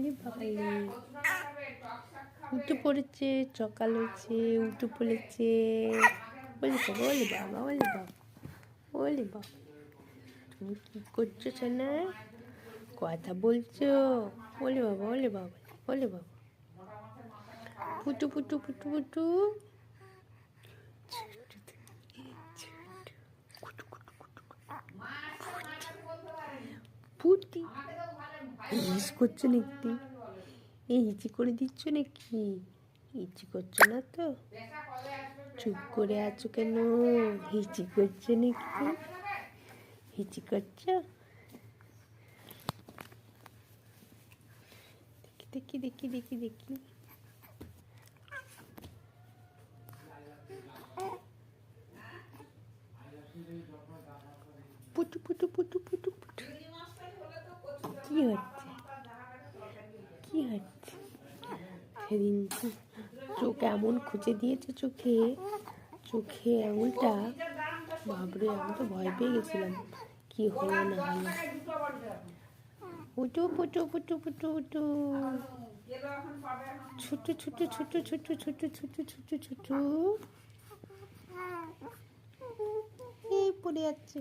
ওলি বাবালে উঠে পড়েছে, সকাল হয়েছে, উঠে পড়েছে। ওলি বাবা, ওলি বাবা, ওলি বাবা, ওলি বাবা, তুমি কি করছো সোনা? কথা বলছো? ওলি বাবা, ওলি বাবা, ওলি বাবা, পুটু পুটু পুটু পুটু পুটি হিস করছো নাকি? এই হিচি করে দিচ্ছ নাকি? হিচি করছো না তো? চুপ করে আছো কেন? হিচি করছো নাকি? হিচি করছো? দেখি দেখি দেখি দেখি পুটু পুটু পুটু পুটু পুটু কি হচ্ছে? কি হচ্ছে? সেদিন চোখ এমন খুঁজে দিয়েছে চোখে, চোখে আঙুলটা, বাবরে আমি তো ভয় পেয়ে গেছিলাম কি হলো না হলো। উঠু পুটু পুটু পুটু উঠু, ছোট ছোট ছোট ছোট ছোট ছোট ছোট ছোট এই পড়ে যাচ্ছে।